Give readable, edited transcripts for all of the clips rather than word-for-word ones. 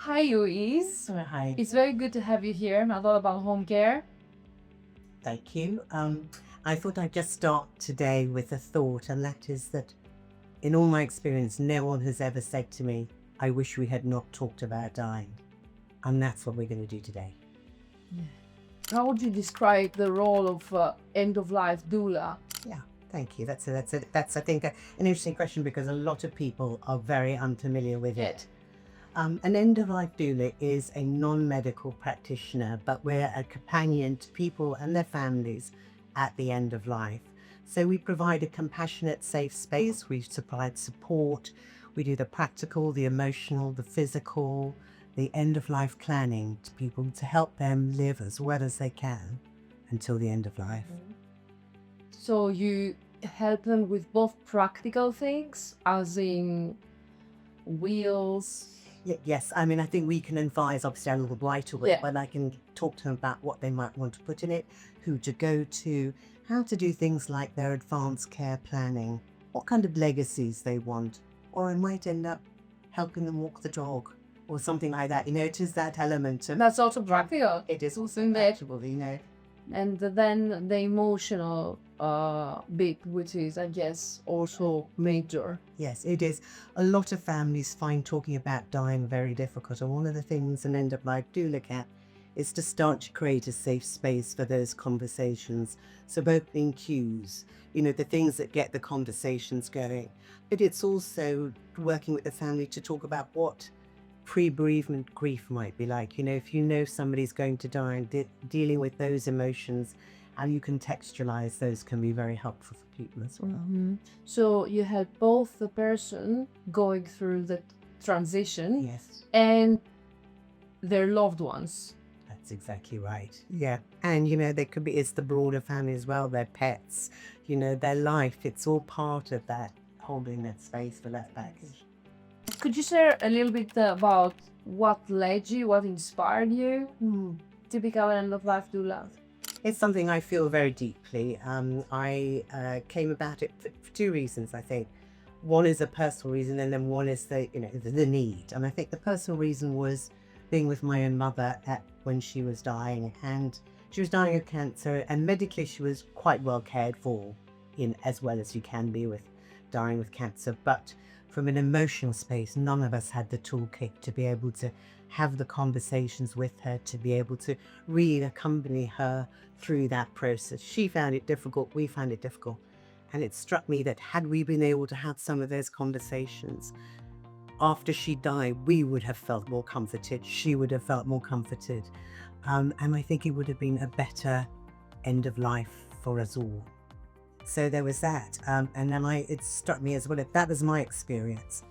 Hi, Louise. Oh, hi. It's very good to have you here. I'm all about home care. Thank you. I thought I'd just start today with a thought, and that is that in all my experience, no one has ever said to me, I wish we had not talked about dying. And that's what we're going to do today. How would you describe the role of End of Life Doula? Yeah, thank you. That's I think, an interesting question because a lot of people are very unfamiliar with it. An end-of-life doula is a non-medical practitioner, but we're a companion to people and their families at the end of life. So we provide a compassionate, safe space. We provide support. We do the practical, the emotional, the physical, the end-of-life planning to people to help them live as well as they can until the end of life. So you help them with both practical things, as in wheels. Yes, I mean, I think we can advise, obviously, a little lighter with, Yeah. but I can talk to them about what they might want to put in it, who to go to, how to do things like their advanced care planning, what kind of legacies they want, or I might end up helping them walk the dog or something like that. You know, it is that element of That's also practical. it is also Isn't it? practical, you know. And then the emotional bit, which is, I guess, also major. Yes, it is. A lot of families find talking about dying very difficult, and one of the things an end-of-life doula can is to start to create a safe space for those conversations. So opening cues, you know, the things that get the conversations going. But it's also working with the family to talk about what pre-bereavement grief might be like. You know, if you know somebody's going to die, and dealing with those emotions, and you can contextualize those can be very helpful for people as well. So you had both the person going through the transition Yes. and their loved ones. That's exactly right. Yeah. And, you know, there could be, it's the broader family as well, their pets, you know, their life. It's all part of that, holding that space for that package. Could you share a little bit about what led you, what inspired you to become an end-of-life doula? It's something I feel very deeply. I came about it for two reasons, I think. One is a personal reason, and then one is the, you know, the need. And I think the personal reason was being with my own mother when she was dying, and she was dying of cancer, and medically she was quite well cared for, in as well as you can be with dying with cancer. But from an emotional space, none of us had the toolkit to be able to have the conversations with her, to be able to really accompany her through that process. She found it difficult, we found it difficult. And it struck me that had we been able to have some of those conversations after she died, we would have felt more comforted. She would have felt more comforted. And I think it would have been a better end of life for us all. So there was that. And then it struck me as well, if that was my experience,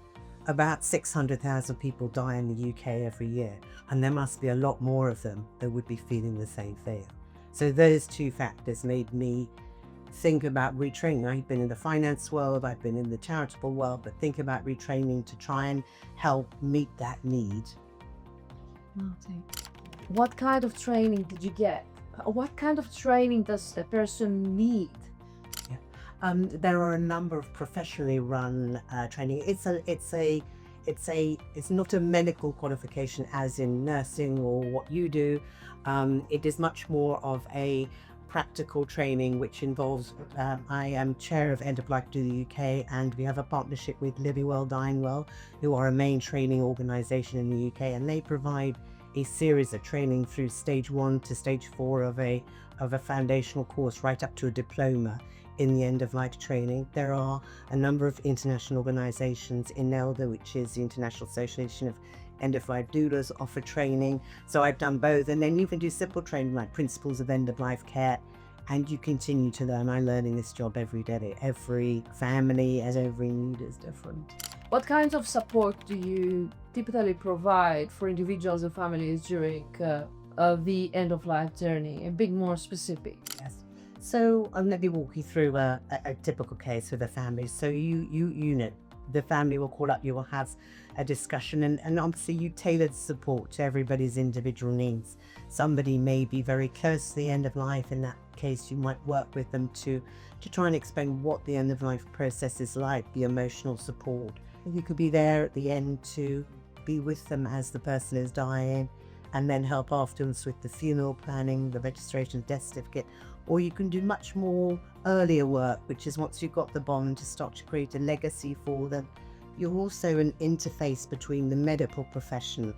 about 600,000 people die in the UK every year. And there must be a lot more of them that would be feeling the same thing. So those two factors made me think about retraining. I've been in the finance world, I've been in the charitable world, but think about retraining to try and help meet that need. Okay. What kind of training did you get? What kind of training does a person need? There are a number of professionally run training. It's not a medical qualification as in nursing or what you do. It is much more of a practical training, which involves, I am chair of End of Life Doula UK, and we have a partnership with Living Well, Dying Well, who are a main training organisation in the UK, and they provide a series of training through stage 1 to stage 4 of a foundational course right up to a diploma in the end of life training. There are a number of international organizations in ELDA, which is the International Association of End of Life Doulas, offer training. So I've done both, and then you can do simple training like principles of end of life care, and you continue to learn. I'm learning this job every day. Every family and every need is different. What kinds of support do you typically provide for individuals and families during the end of life journey? A bit more specific. Yes. So let me walk you through a typical case with a family. So you know, the family will call up, you will have a discussion, and obviously you tailor the support to everybody's individual needs. Somebody may be very close to the end of life. In that case, you might work with them to try and explain what the end of life process is like, the emotional support. You could be there at the end to be with them as the person is dying, and then help afterwards with the funeral planning, the registration of death certificate. Or you can do much more earlier work, which is once you've got the bond, to start to create a legacy for them. You're also an interface between the medical profession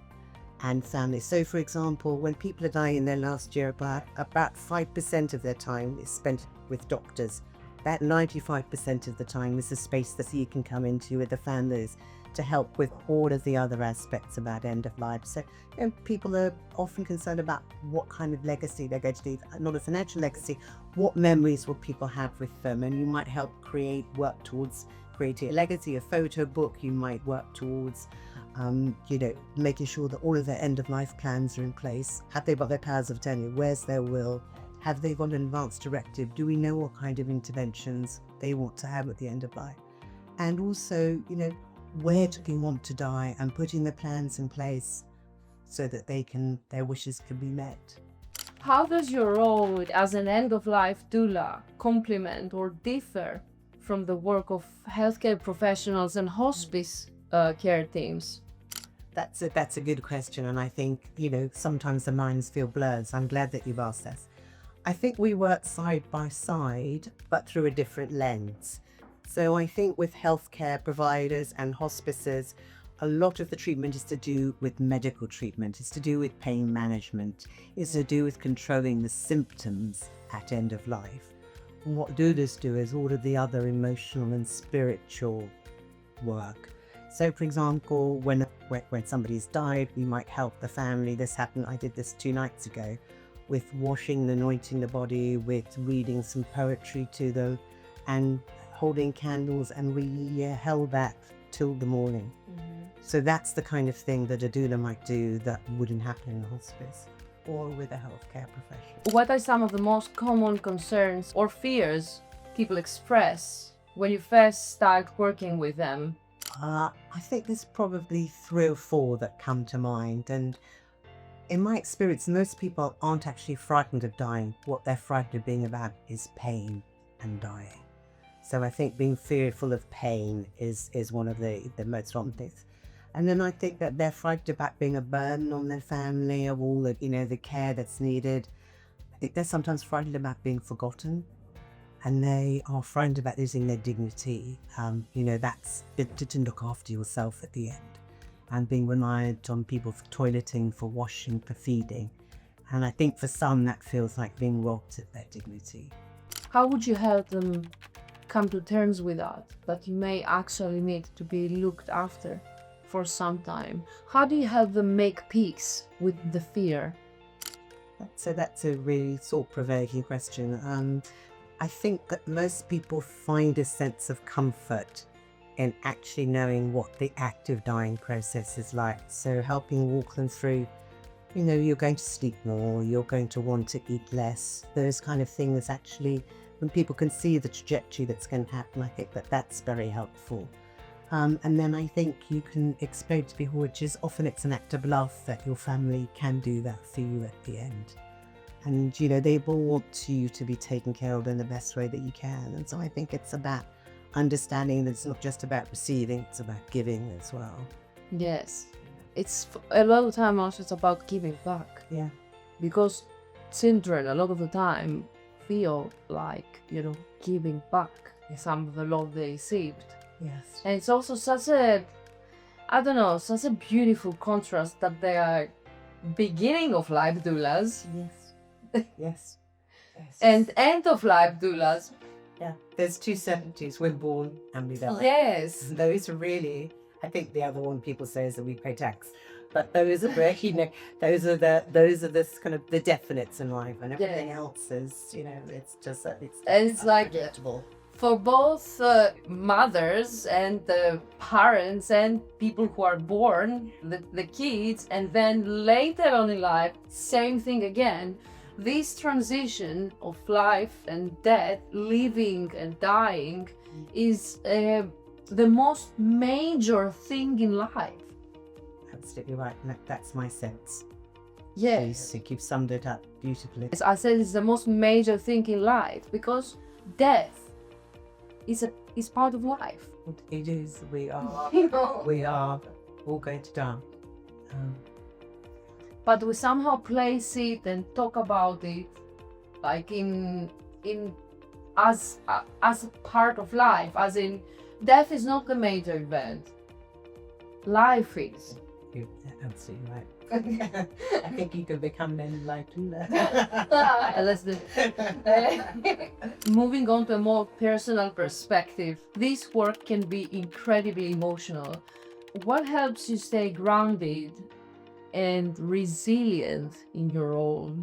and family. So for example, when people are dying in their last year, about 5% of their time is spent with doctors. About 95% of the time is a space that you can come into with the families to help with all of the other aspects about end of life. So people are often concerned about what kind of legacy they're going to leave, not a financial legacy, what memories will people have with them, and you might help work towards creating a legacy, a photo book. You might work towards making sure that all of their end of life plans are in place. Have they got their powers of attorney? Where's their will? Have they got an advance directive? Do we know what kind of interventions they want to have at the end of life? And also, where do they want to die, and putting the plans in place so that their wishes can be met. How does your role as an end-of-life doula complement or differ from the work of healthcare professionals and hospice care teams? That's a good question, and I think sometimes the minds feel blurred. So I'm glad that you've asked this. I think we work side by side, but through a different lens. So I think with healthcare providers and hospices, a lot of the treatment is to do with medical treatment. It's to do with pain management. It's to do with controlling the symptoms at end of life. And what doulas do is all of the other emotional and spiritual work. So for example, when somebody's died, we might help the family. This happened, I did this 2 nights ago, with washing and anointing the body, with reading some poetry to them, and holding candles, and we held that till the morning. Mm-hmm. So that's the kind of thing that a doula might do that wouldn't happen in a hospice or with a healthcare professional. What are some of the most common concerns or fears people express when you first start working with them? I think there's probably 3 or 4 that come to mind, and in my experience, most people aren't actually frightened of dying. What they're frightened of being about is pain and dying. So I think being fearful of pain is one of the most common things. And then I think that they're frightened about being a burden on their family, of all the, the care that's needed. I think they're sometimes frightened about being forgotten, and they are frightened about losing their dignity. That's to look after yourself at the end, and being reliant on people for toileting, for washing, for feeding. And I think for some that feels like being robbed of their dignity. How would you help them come to terms with that you may actually need to be looked after for some time? How do you help them make peace with the fear? So that's a really thought-provoking question. I think that most people find a sense of comfort in actually knowing what the active dying process is like. So helping walk them through, you're going to sleep more, you're going to want to eat less, those kind of things. Actually, when people can see the trajectory that's going to happen, I think that's very helpful. And then I think you can explain to people, which is often it's an act of love, that your family can do that for you at the end. And, they will want you to be taken care of in the best way that you can. And so I think it's about understanding that it's not just about receiving, it's about giving as well. Yes. It's a lot of time also it's about giving back. Yeah. Because children a lot of the time feel like, giving back some of the love they received. Yes. And it's also such a beautiful contrast that they are beginning of life doulas. Yes. Yes. And end of life doulas. Yeah. There's 2 70s, we're born and we die. Yes. Those are really, I think the other one people say is that we pay tax. But those are very, those are this kind of the definites in life, and everything else is, it's just it's like unforgettable. For both mothers and parents and people who are born, the kids, and then later on in life, same thing again. This transition of life and death, living and dying, is the most major thing in life. Absolutely right, and that's my sense. Yes. I think you've summed it up beautifully. As I said, it's the most major thing in life, because death is part of life. It is. We are all going to die. But we somehow place it and talk about it like in as a part of life, as in death is not the major event, life is. You're absolutely right. I think you could become End of Life Doula. Let's do it. Moving on to a more personal perspective, this work can be incredibly emotional. What helps you stay grounded and resilient in your role?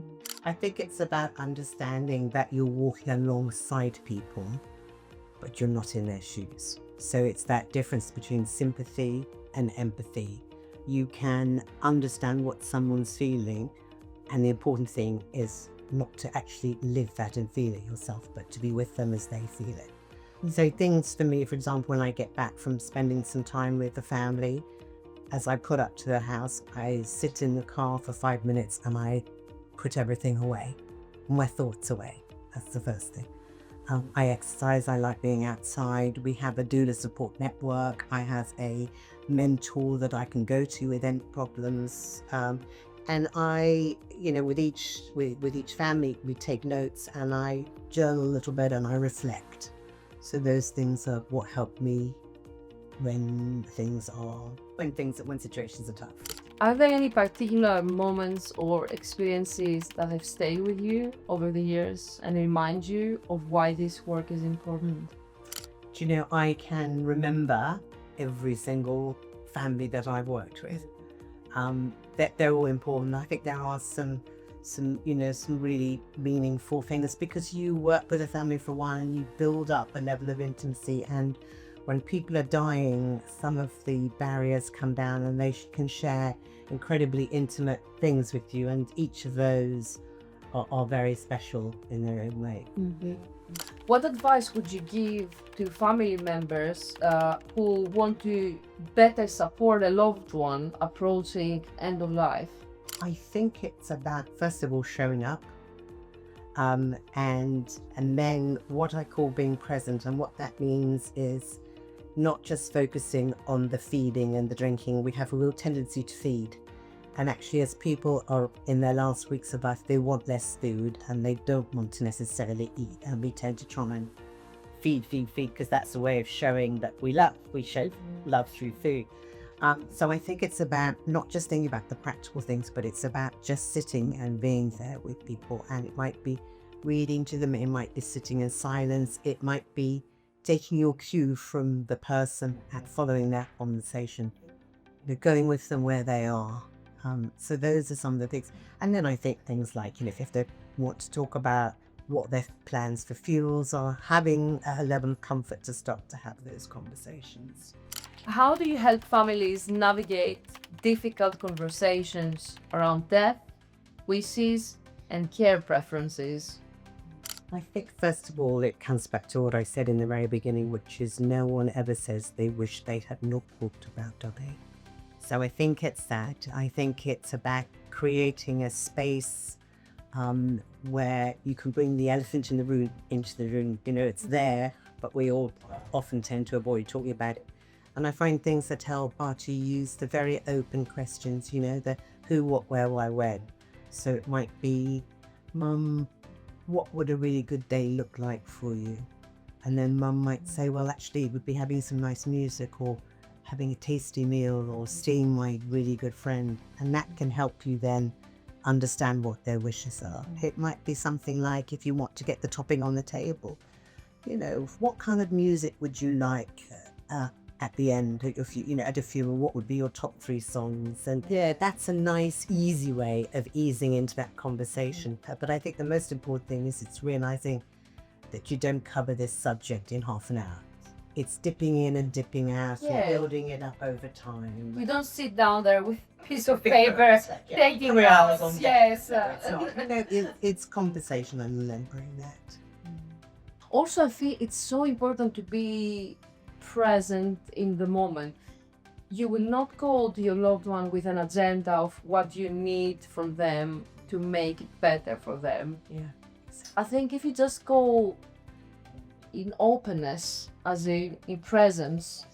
I think it's about understanding that you're walking alongside people, but you're not in their shoes. So it's that difference between sympathy and empathy. You can understand what someone's feeling, and the important thing is not to actually live that and feel it yourself, but to be with them as they feel it. So things for me, for example, when I get back from spending some time with the family, as I put up to the house, I sit in the car for 5 minutes and I put everything away, my thoughts away. That's the first thing. I exercise, I like being outside. We have a doula support network. I have a mentor that I can go to with any problems. And I, with each family, we take notes and I journal a little bit and I reflect. So those things are what help me when situations are tough. Are there any particular moments or experiences that have stayed with you over the years and remind you of why this work is important? Do you know, I can remember every single family that I've worked with. That they're all important. I think there are some really meaningful things because you work with a family for a while and you build up a level of intimacy, and when people are dying, some of the barriers come down and they can share incredibly intimate things with you, and each of those are very special in their own way. Mm-hmm. What advice would you give to family members who want to better support a loved one approaching end of life? I think it's about, first of all, showing up, and then what I call being present. And what that means is not just focusing on the feeding and the drinking. We have a real tendency to feed. And actually, as people are in their last weeks of life, they want less food and they don't want to necessarily eat. And we tend to try and feed, because that's a way of showing that we love. We show love through food. So I think it's about not just thinking about the practical things, but it's about just sitting and being there with people. And it might be reading to them. It might be sitting in silence. It might be taking your cue from the person and following that conversation. You're going with them where they are. So those are some of the things. And then I think things like, if they want to talk about what their plans for funerals are, having a level of comfort to start to have those conversations. How do you help families navigate difficult conversations around death, wishes, and care preferences? I think, first of all, it comes back to what I said in the very beginning, which is no one ever says they wish they had not talked about, do they? So I think it's that. I think it's about creating a space where you can bring the elephant in the room into the room. It's there, but we all often tend to avoid talking about it. And I find things that help are to use the very open questions, the who, what, where, why, when. So it might be, Mum, what would a really good day look like for you? And then Mum might say, well, actually, we'd be having some nice music, or having a tasty meal, or seeing my really good friend. And that can help you then understand what their wishes are. It might be something like, if you want to get the topping on the table, what kind of music would you like at the end, at a funeral? What would be your top 3 songs? And yeah, that's a nice, easy way of easing into that conversation. But I think the most important thing is it's realizing that you don't cover this subject in half an hour. It's dipping in and dipping out, and building it up over time. We don't sit down there with a piece of paper, taking 3 hours on yes. It's conversation and remembering that. Also, I feel it's so important to be present in the moment. You will not go to your loved one with an agenda of what you need from them to make it better for them. Yeah. I think if you just go in openness, as in presence,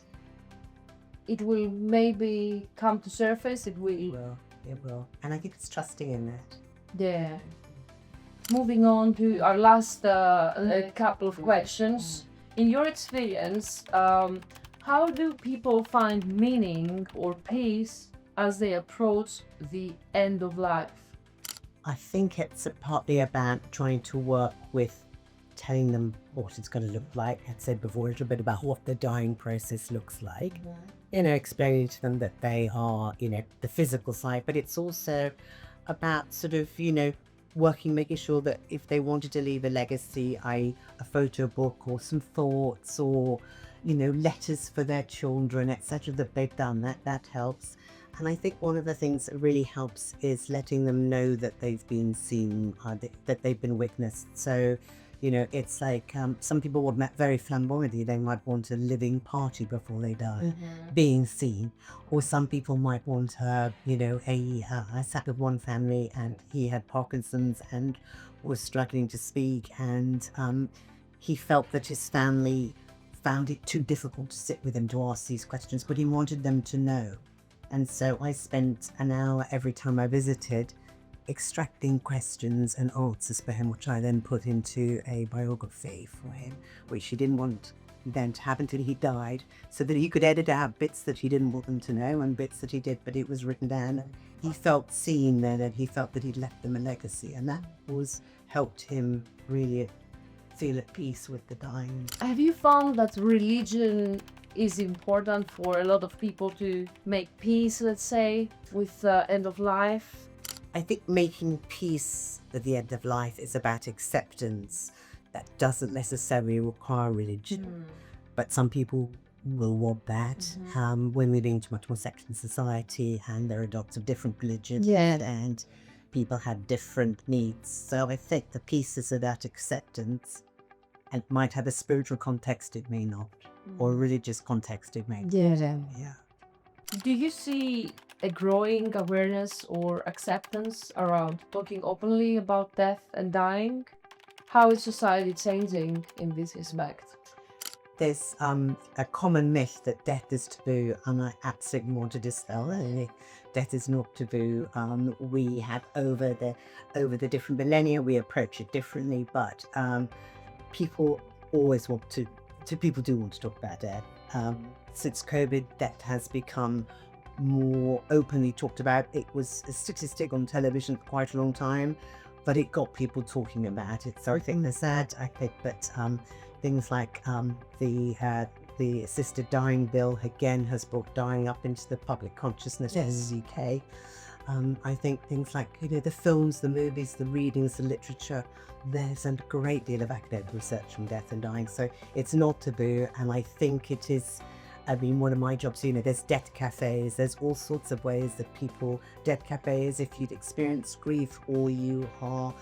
it will maybe come to surface. It will. It will. And I think it's trusting in that. Yeah. Moving on to our last couple of questions. In your experience, how do people find meaning or peace as they approach the end of life? I think it's partly about trying to work with telling them what it's going to look like. I said before a little bit about what the dying process looks like. Explaining to them that they are, the physical side, but it's also about sort of, making sure that if they wanted to leave a legacy, a photo book or some thoughts or, letters for their children, etc., that they've done, that helps. And I think one of the things that really helps is letting them know that they've been seen, that they've been witnessed. So, it's like some people would very flamboyantly, they might want a living party before they die, being seen. Or some people might want, I sat with one family and he had Parkinson's and was struggling to speak, and he felt that his family found it too difficult to sit with him to ask these questions, but he wanted them to know. And so I spent an hour every time I visited extracting questions and answers for him, which I then put into a biography for him, which he didn't want then to happen till he died, so that he could edit out bits that he didn't want them to know and bits that he did, but it was written down. He felt seen then, and he felt that he'd left them a legacy, and that helped him really feel at peace with the dying. Have you found that religion is important for a lot of people to make peace, let's say, with the end of life? I think making peace at the end of life is about acceptance. That doesn't necessarily require religion, but some people will want that. We're moving into much more secular society, and there are lots of different religions, and people have different needs. So I think the peace is about acceptance, and it might have a spiritual context, it may not, or a religious context, it may not. Yeah. Do you see a growing awareness or acceptance around talking openly about death and dying? How is society changing in this respect? There's a common myth that death is taboo, and I absolutely want to dispel it. Death is not taboo. We have over the different millennia, we approach it differently, but people always people do want to talk about death. Since COVID, death has become more openly talked about. It was a statistic on television for quite a long time, but it got people talking about it. So I think there's that. I think that things like the assisted dying bill again has brought dying up into the public consciousness in the UK. I think things like the films, the movies, the readings, the literature, there's a great deal of academic research on death and dying. So it's not taboo, and I think it is. I mean, one of my jobs, there's death cafes, there's all sorts of ways that death cafes, if you'd experienced grief or you are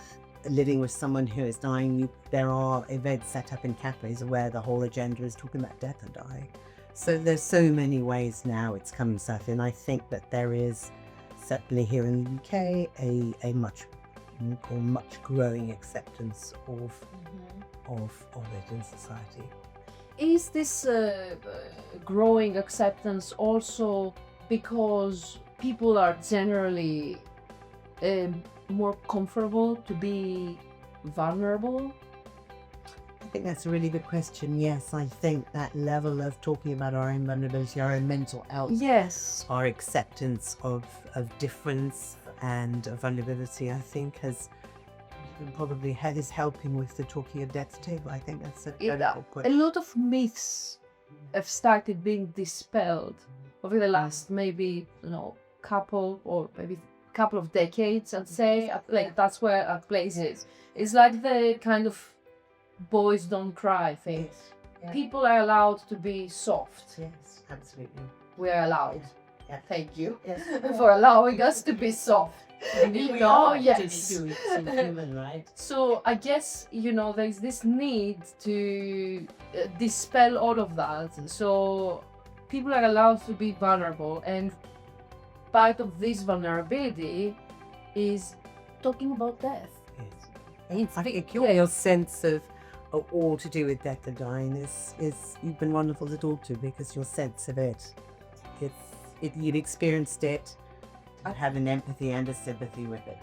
living with someone who is dying, there are events set up in cafes where the whole agenda is talking about death and dying. So there's so many ways now it's coming stuff, and I think that there is certainly here in the UK a much growing acceptance of it in society. Is this growing acceptance also because people are generally more comfortable to be vulnerable? I think that's a really good question. Yes, I think that level of talking about our own vulnerability, our own mental health, our acceptance of difference and vulnerability, I think is helping with the talking of death too. I think that's a lot of myths have started being dispelled over the last maybe couple of decades. I'd say like that's where our place is. It's like the kind of boys don't cry thing. People are allowed to be soft. Yes, absolutely. We are allowed. Yeah. Thank you for allowing us to be soft. We are human, right? So I guess there's this need to dispel all of that. So people are allowed to be vulnerable, and part of this vulnerability is talking about death. Yes. I think your sense of all to do with death and dying is you've been wonderful to talk to, because your sense of it you'd experienced it, I'd have an empathy and a sympathy with it.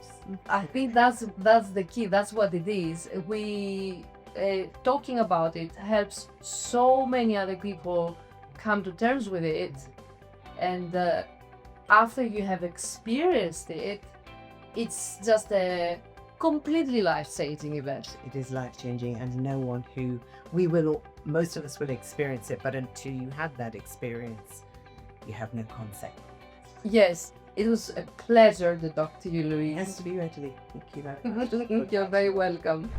I think that's the key. That's what it is. We talking about it helps so many other people come to terms with it, and after you have experienced it, it's just a completely life-changing event. It is life-changing, and most of us will experience it, but until you have that experience, you have no concept. Yes, it was a pleasure to talk to you, Louise. It has to be readily. Thank you very much. You're very welcome.